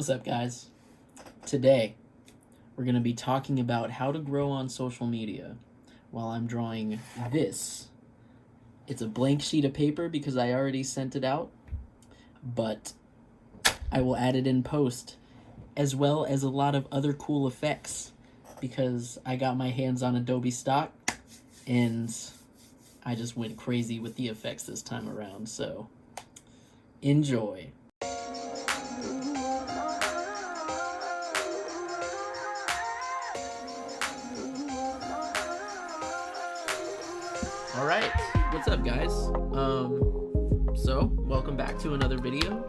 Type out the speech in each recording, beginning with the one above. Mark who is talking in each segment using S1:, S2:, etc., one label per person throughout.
S1: What's up, guys? Today, we're going to be talking about how to grow on social media while I'm drawing this. It's a blank sheet of paper because I already sent it out, but I will add it in post, as well as a lot of other cool effects because I got my hands on Adobe stock and I just went crazy with the effects this time around. So, enjoy. All right, what's up, guys? Welcome back to another video.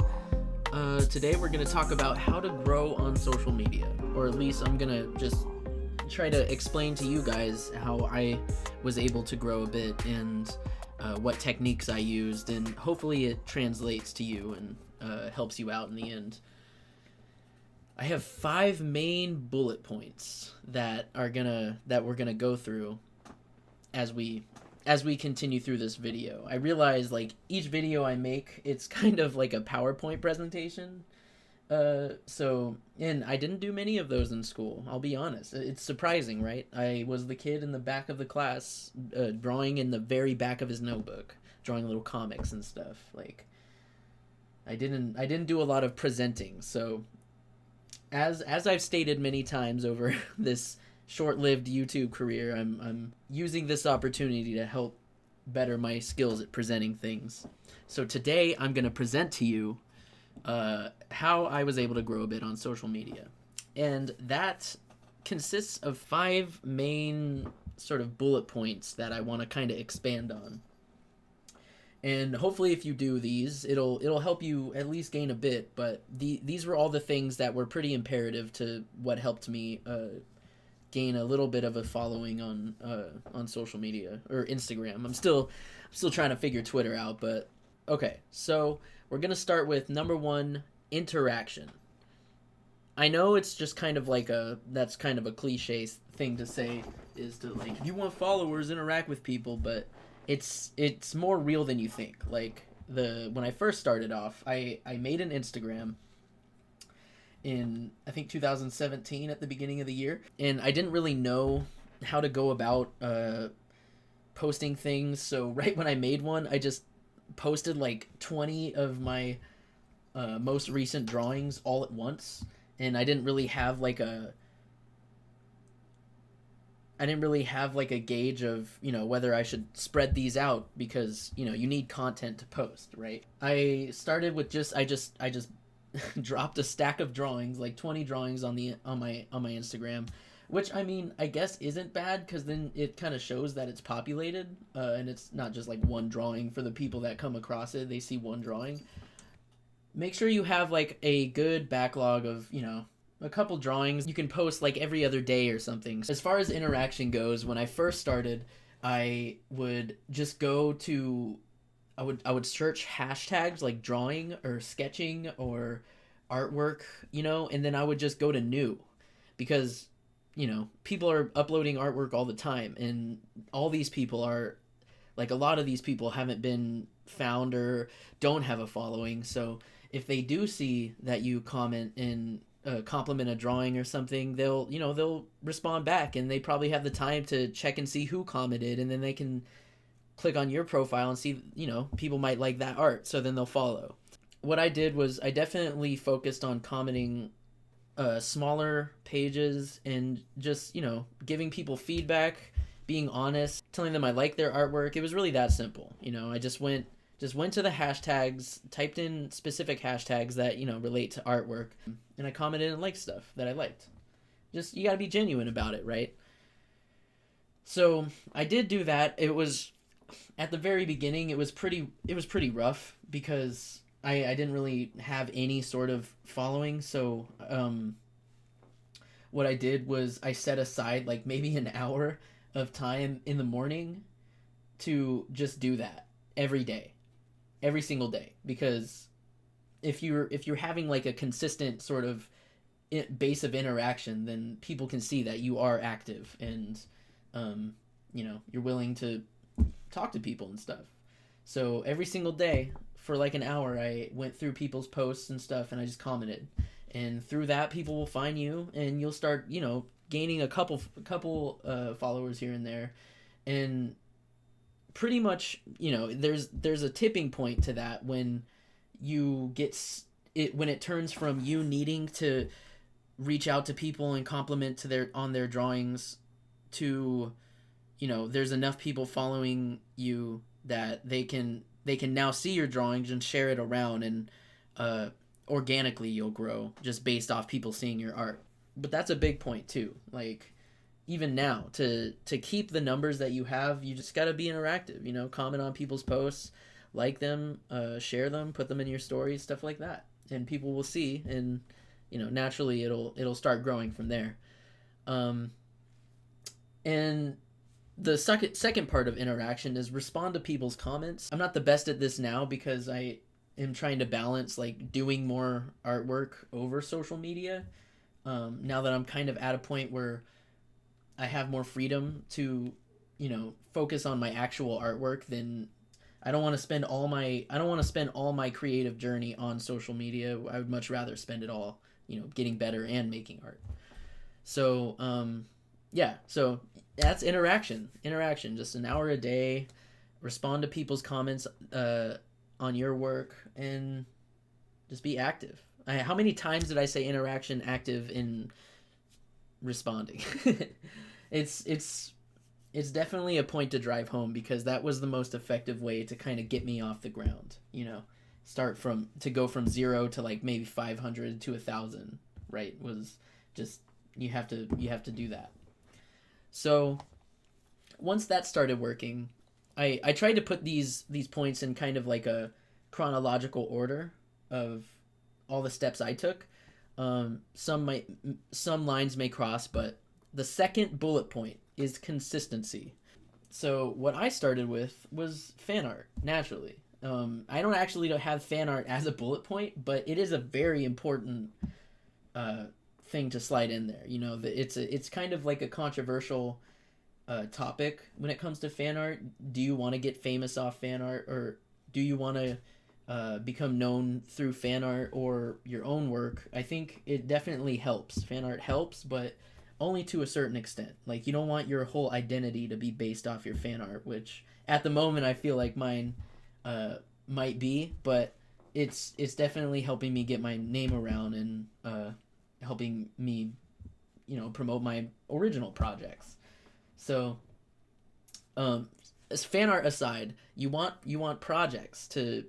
S1: Today we're gonna talk about how to grow on social media, or at least I'm gonna just try to explain to you guys how I was able to grow a bit and what techniques I used, and hopefully it translates to you and helps you out in the end. I have 5 main bullet points that we're gonna go through as we continue through this video. I realize, like, each video I make, it's kind of like a PowerPoint presentation. And I didn't do many of those in school, I'll be honest. It's surprising, right? I was the kid in the back of the class, drawing in the very back of his notebook, drawing little comics and stuff. Like, I didn't do a lot of presenting. So, as I've stated many times over this short-lived YouTube career, I'm using this opportunity to help better my skills at presenting things. So today I'm going to present to you how I was able to grow a bit on social media. And that consists of 5 main sort of bullet points that I want to kind of expand on. And hopefully if you do these, it'll help you at least gain a bit, but these were all the things that were pretty imperative to what helped me gain a little bit of a following on social media or Instagram. I'm still trying to figure Twitter out, but okay. So we're gonna start with number 1, interaction. I know it's just kind of like that's kind of a cliche thing to say, is to, like, if you want followers, interact with people, but it's more real than you think. Like, when I first started off, I made an Instagram in, I think, 2017 at the beginning of the year, and I didn't really know how to go about posting things. So right when I made one, I just posted like 20 of my most recent drawings all at once, and I didn't really have like a gauge of, whether I should spread these out, because you need content to post, right? I started with I just dropped a stack of drawings, like 20 drawings on my Instagram, which, I mean, I guess isn't bad, because then it kind of shows that it's populated, and it's not just like one drawing. For the people that come across it, they see one drawing. Make sure you have like a good backlog of, a couple drawings you can post like every other day or something. As far as interaction goes, when I first started, I would just go to I would search hashtags like drawing or sketching or artwork, and then I would just go to new, because people are uploading artwork all the time, and all these people are, like, a lot of these people haven't been found or don't have a following. So if they do see that you comment and compliment a drawing or something, they'll respond back, and they probably have the time to check and see who commented, and then they can click on your profile and see, people might like that art, so then they'll follow. What I did was I definitely focused on commenting smaller pages, and just, giving people feedback, being honest, telling them I like their artwork. It was really that simple. I just went to the hashtags, typed in specific hashtags that, relate to artwork, and I commented and liked stuff that I liked. Just, you gotta be genuine about it, right? So I did do that. It was, at the very beginning, it was pretty rough, because I didn't really have any sort of following. So what I did was I set aside like maybe an hour of time in the morning to just do that every day, every single day, because if you're having like a consistent sort of base of interaction, then people can see that you are active, and you're willing to talk to people and stuff. So every single day for like an hour, I went through people's posts and stuff, and I just commented. and through that people will find you, and you'll start, gaining a couple followers here and there. And pretty much, there's a tipping point to that when you get it, when it turns from you needing to reach out to people and compliment to their drawings to, there's enough people following you that they can now see your drawings and share it around, and organically you'll grow just based off people seeing your art. But that's a big point too. Like, even now, to keep the numbers that you have, you just got to be interactive. Comment on people's posts, like them, share them, put them in your stories, stuff like that, and people will see, and naturally it'll start growing from there. And the second part of interaction is respond to people's comments. I'm not the best at this now because I am trying to balance like doing more artwork over social media. Now that I'm kind of at a point where I have more freedom to, focus on my actual artwork, then I don't want to spend all my creative journey on social media. I would much rather spend it all, getting better and making art. So, so that's interaction, just an hour a day, respond to people's comments, on your work, and just be active. How many times did I say interaction, active, in responding? It's definitely a point to drive home, because that was the most effective way to kind of get me off the ground. To go from 0 to like maybe 500 to 1,000, right? Was just, you have to do that. So once that started working, I tried to put these points in kind of like a chronological order of all the steps I took. Some lines may cross, but the second bullet point is consistency. So what I started with was fan art, naturally. I don't actually have fan art as a bullet point, but it is a very important thing to slide in there. It's kind of like a controversial topic when it comes to fan art. Do you want to get famous off fan art, or do you want to become known through fan art or your own work? I think it definitely helps. Fan art helps, but only to a certain extent. Like, you don't want your whole identity to be based off your fan art, which at the moment I feel like mine might be, but it's definitely helping me get my name around, and helping me, promote my original projects. So, as fan art aside, you want projects to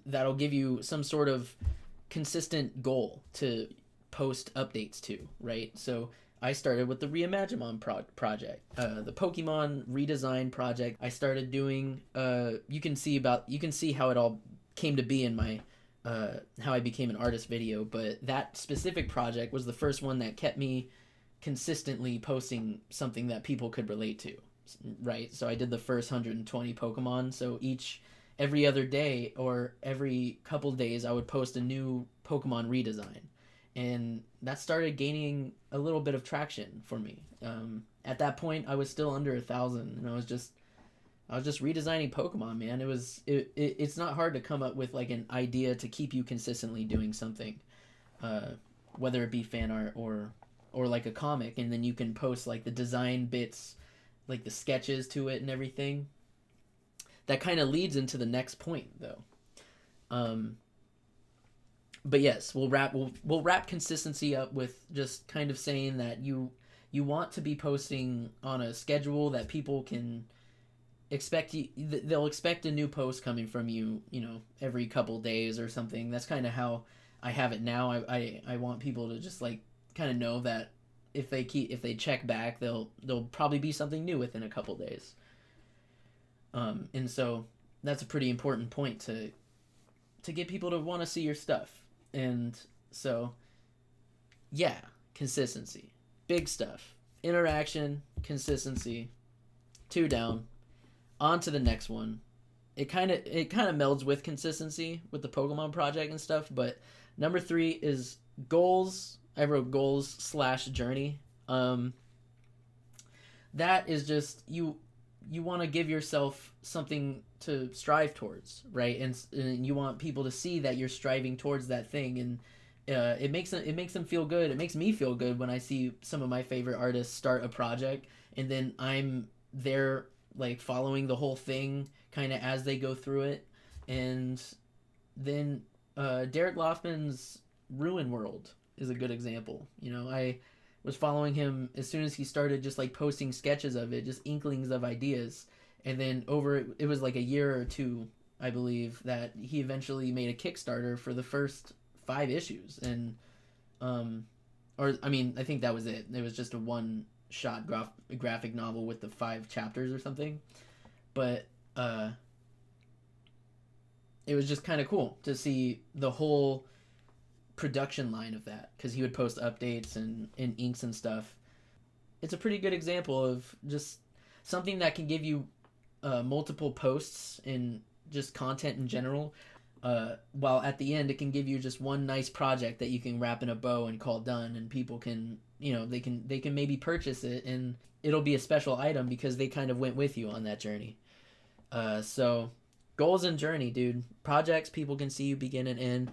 S1: that'll give you some sort of consistent goal to post updates to, right? So I started with the Reimaginemon project, the Pokemon redesign project. I started doing, you can see how it all came to be in my, how I became an artist video, but that specific project was the first one that kept me consistently posting something that people could relate to, right? So I did the first 120 Pokemon, so every other day or every couple days I would post a new Pokemon redesign. And that started gaining a little bit of traction for me. At that point, I was still under 1,000, and I was just redesigning Pokemon, man. It's not hard to come up with like an idea to keep you consistently doing something, whether it be fan art or like a comic, and then you can post like the design bits, like the sketches to it and everything. That kind of leads into the next point, though. But yes, we'll wrap consistency up with just kind of saying that you want to be posting on a schedule that people can expect. They'll expect a new post coming from you, every couple days or something. That's kind of how I have it now. I want people to just like kind of know that if they check back, there'll probably be something new within a couple days. And so that's a pretty important point to get people to want to see your stuff. And so, yeah, consistency, big stuff, interaction, consistency, 2 down, on to the next one. It kind of melds with consistency with the Pokemon project and stuff, but number 3 is goals. I wrote goals/journey. That is just, you want to give yourself something to strive towards, right? And you want people to see that you're striving towards that thing, and It makes them feel good. It makes me feel good when I see some of my favorite artists start a project, and then I'm there like following the whole thing kind of as they go through it. And then Derek Loftman's Ruin World is a good example. I was following him as soon as he started just like posting sketches of it, just inklings of ideas. And then it was like a year or two, I believe, that he eventually made a Kickstarter for the first 5 issues. And I think that was it. It was just a one shot graphic novel with the 5 chapters or something. But it was just kind of cool to see the whole production line of that, because he would post updates and inks and stuff. It's a pretty good example of just something that can give you multiple posts and just content in general, while at the end it can give you just one nice project that you can wrap in a bow and call done, and people can, they can maybe purchase it, and it'll be a special item because they kind of went with you on that journey. So goals and journey, dude. Projects people can see you begin and end.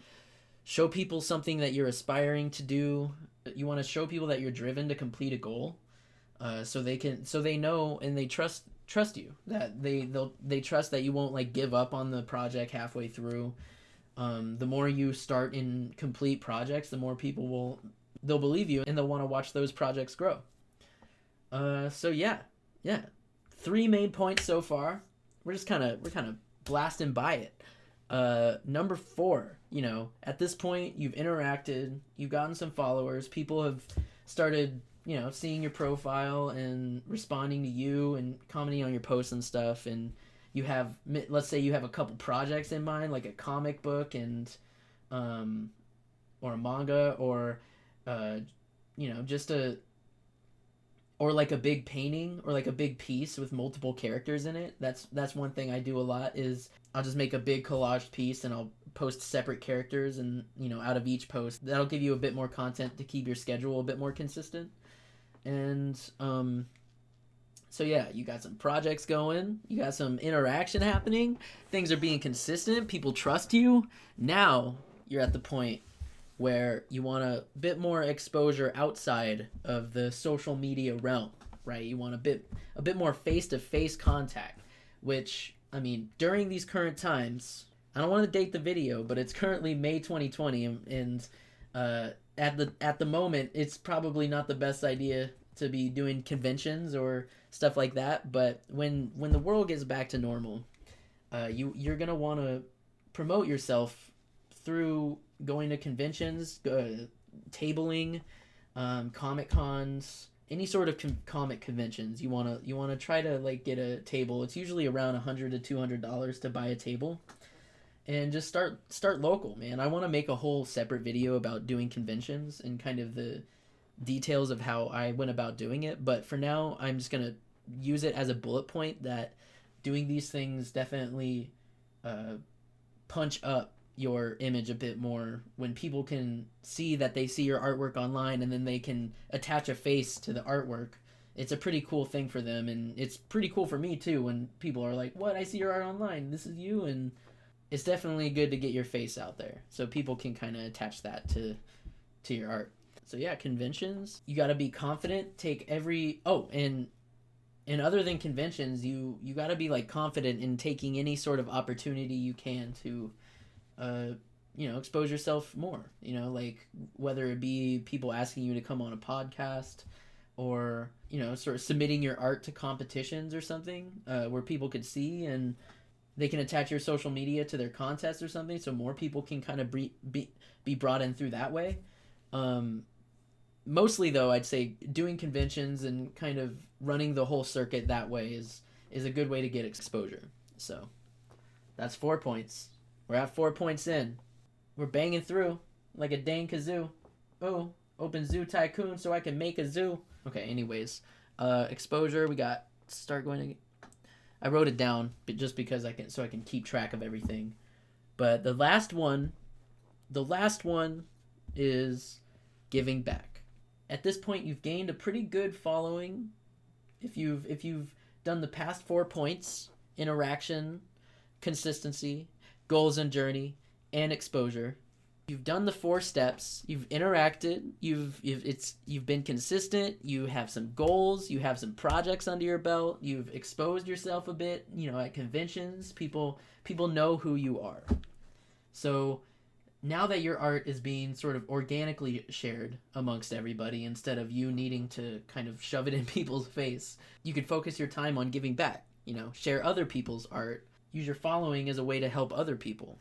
S1: Show people something that you're aspiring to do. You want to show people that you're driven to complete a goal, so they know and they trust you, that they trust that you won't like give up on the project halfway through. The more you start and complete projects, the more people they'll believe you, and they'll want to watch those projects grow. So yeah, 3 main points so far. We're kind of blasting by it. Number 4, at this point you've interacted, you've gotten some followers, people have started, seeing your profile and responding to you and commenting on your posts and stuff, and you have, let's say you have a couple projects in mind, like a comic book and or a manga, or or like a big painting or like a big piece with multiple characters in it. That's one thing I do a lot, is I'll just make a big collage piece and I'll post separate characters, and out of each post that'll give you a bit more content to keep your schedule a bit more consistent. And so yeah, you got some projects going, you got some interaction happening, things are being consistent, people trust you. Now you're at the point where you want a bit more exposure outside of the social media realm, right? You want a bit more face-to-face contact, which, during these current times, I don't want to date the video, but it's currently May 2020, and at the moment, it's probably not the best idea to be doing conventions or stuff like that. But when the world gets back to normal, you're gonna want to promote yourself through going to conventions, tabling, comic cons, any sort of comic conventions. You wanna try to like get a table. It's usually around $100 to $200 to buy a table, and just start local, man. I want to make a whole separate video about doing conventions and kind of the details of how I went about doing it. But for now, I'm just gonna use it as a bullet point that doing these things definitely punch up your image a bit more when people can see that they see your artwork online, and then they can attach a face to the artwork. It's a pretty cool thing for them, and it's pretty cool for me too when people are like, what, I see your art online, this is you. And it's definitely good to get your face out there so people can kind of attach that to your art. So yeah, conventions, you got to be confident, take every and other than conventions, you got to be like confident in taking any sort of opportunity you can to expose yourself more, like whether it be people asking you to come on a podcast, or sort of submitting your art to competitions or something, where people could see and they can attach your social media to their contest or something, so more people can kind of be brought in through that way. Mostly though, I'd say doing conventions and kind of running the whole circuit that way is a good way to get exposure. So that's 4 points. We're at 4 points in. We're banging through like a dang kazoo. Oh, open Zoo Tycoon so I can make a zoo. Okay, anyways. Exposure, we got start going to... I wrote it down but just because I can keep track of everything. But the last one is giving back. At this point, you've gained a pretty good following. If you've done the past 4 points, interaction, consistency, goals and journey, and exposure, You've done the 4 steps. You've interacted. You've been consistent. You have some goals. You have some projects under your belt. You've exposed yourself a bit. At conventions, people know who you are. So now that your art is being sort of organically shared amongst everybody instead of you needing to kind of shove it in people's face, you can focus your time on giving back. Share other people's art. Use your following as a way to help other people.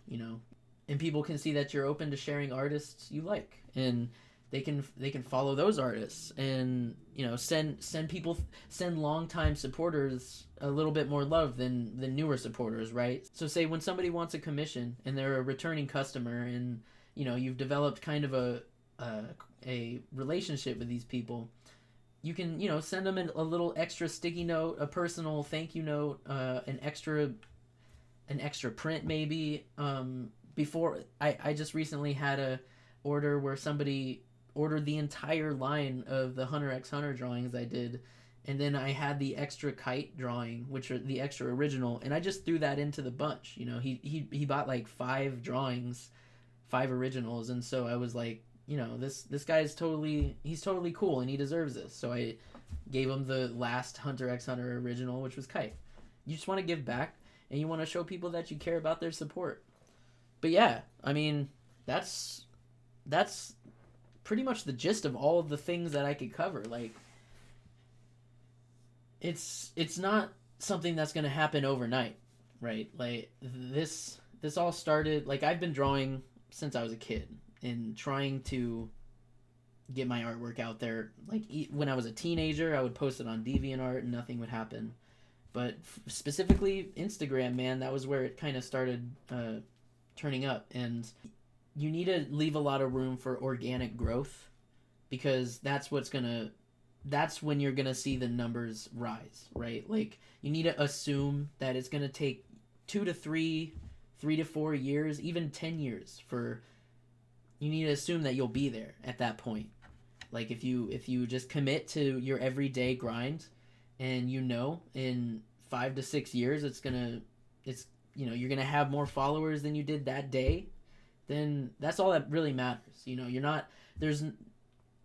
S1: And people can see that you're open to sharing artists you like, and they can follow those artists, and send longtime supporters a little bit more love than newer supporters, right? So say when somebody wants a commission and they're a returning customer, and you've developed kind of a relationship with these people, you can send them a little extra sticky note, a personal thank you note, an extra print maybe. Before I just recently had a order where somebody ordered the entire line of the Hunter x Hunter drawings I did, and then I had the extra kite drawing, which are the extra original, and I just threw that into the bunch. He bought like 5 drawings, 5 originals, and so I was like, this guy's he's totally cool and he deserves this. So I gave him the last Hunter x Hunter original, which was Kite. You just want to give back, and you want to show people that you care about their support. But yeah, I mean, that's pretty much the gist of all of the things that I could cover. Like, it's not something that's going to happen overnight, right? Like, this all started, like, I've been drawing since I was a kid and trying to get my artwork out there. Like, when I was a teenager, I would post it on DeviantArt and nothing would happen. But specifically Instagram, man, that was where it kind of started turning up. And you need to leave a lot of room for organic growth, because that's when you're gonna see the numbers rise, right? Like, you need to assume that it's gonna take 2 to 3 to 4 years, even 10 years you need to assume that you'll be there at that point. Like, if you just commit to your everyday grind, and in 5 to 6 years you're gonna have more followers than you did that day, then that's all that really matters. You're not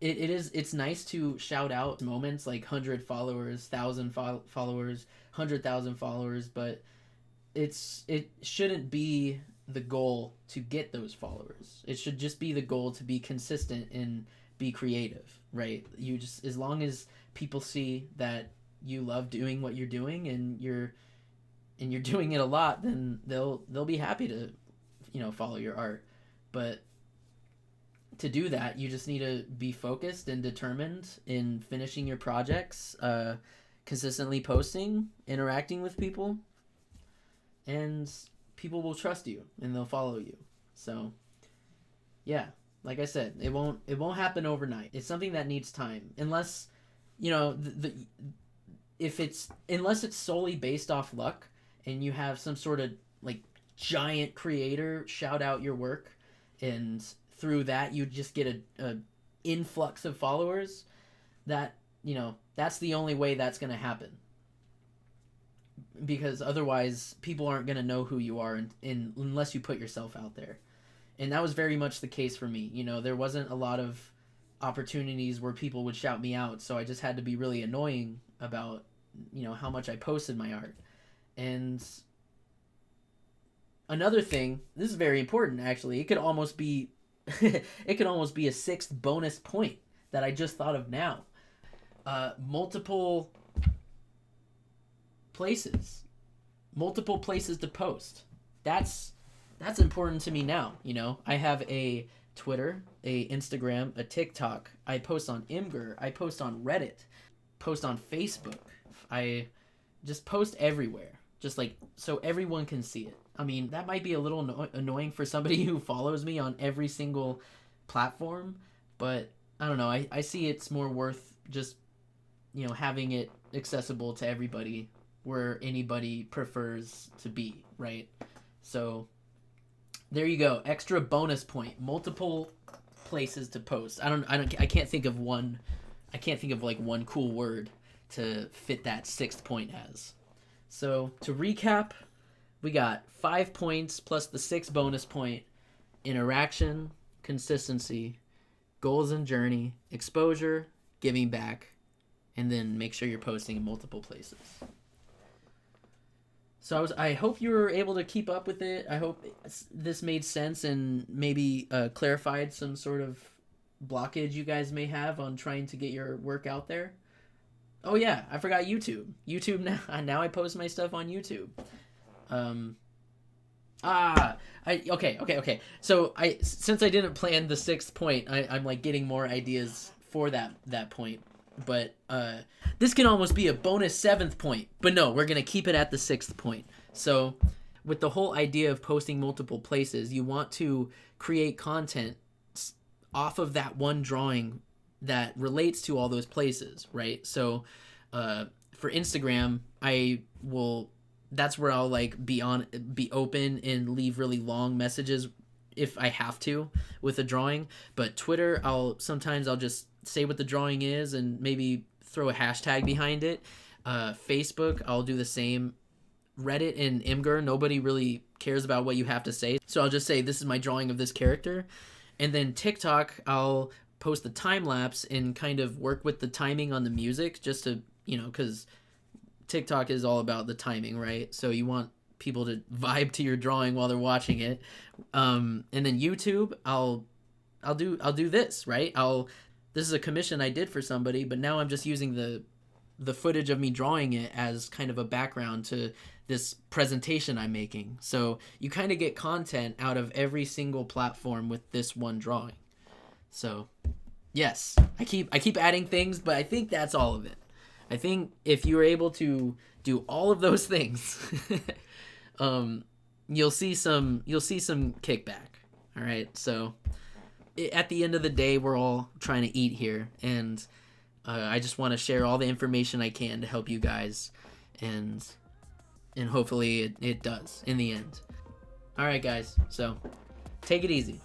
S1: it's nice to shout out moments like 100 followers, 1,000 followers, 100,000 followers, but it shouldn't be the goal to get those followers. It should just be the goal to be consistent and be creative, right? You just, as long as people see that you love doing what you're doing, and you're doing it a lot, then they'll be happy to follow your art. But to do that, you just need to be focused and determined in finishing your projects, consistently posting, interacting with people, and people will trust you and they'll follow you. So yeah, like I said, it won't happen overnight. It's something that needs time, unless unless it's solely based off luck, and you have some sort of like giant creator shout out your work, and through that you just get a influx of followers. That's the only way that's going to happen, because otherwise people aren't going to know who you are unless you put yourself out there. And that was very much the case for me. There wasn't a lot of opportunities where people would shout me out, so I just had to be really annoying about how much I posted my art. And another thing, this is very important actually, it could almost be a sixth bonus point that I just thought of now. Multiple places to post. That's important to me now. I have a Twitter, a Instagram, a TikTok. I post on Imgur. I post on Reddit. Post on Facebook. I just post everywhere, just like so everyone can see it. I mean, that might be a little annoying for somebody who follows me on every single platform, but I don't know. I see it's more worth just having it accessible to everybody where anybody prefers to be, right? So there you go. Extra bonus point. Multiple places to post. I can't think of one. I can't think of like one cool word to fit that sixth point as. So to recap, we got 5 points plus the 6 bonus point: interaction, consistency, goals and journey, exposure, giving back, and then make sure you're posting in multiple places. So I hope you were able to keep up with it. I hope this made sense and maybe clarified some sort of blockage you guys may have on trying to get your work out there. Oh yeah, I forgot YouTube. YouTube now I post my stuff on YouTube. Okay. So since I didn't plan the sixth point, I'm like getting more ideas for that point. But this can almost be a bonus seventh point. But no, we're gonna keep it at the sixth point. So with the whole idea of posting multiple places, you want to create content off of that one drawing that relates to all those places, right? So for Instagram, that's where I'll like be open and leave really long messages if I have to with a drawing. But Twitter, I'll just say what the drawing is and maybe throw a hashtag behind it. Facebook, I'll do the same. Reddit and Imgur, nobody really cares about what you have to say, so I'll just say this is my drawing of this character. And then TikTok, I'll post the time lapse and kind of work with the timing on the music, just to, because TikTok is all about the timing, right? So you want people to vibe to your drawing while they're watching it. And then YouTube, I'll do this, right? This is a commission I did for somebody, but now I'm just using the footage of me drawing it as kind of a background to this presentation I'm making. So you kind of get content out of every single platform with this one drawing. So yes, I keep adding things, but I think that's all of it. I think if you were able to do all of those things, you'll see some kickback. All right. So at the end of the day, we're all trying to eat here, and I just want to share all the information I can to help you guys, and hopefully it does in the end. All right, guys. So take it easy.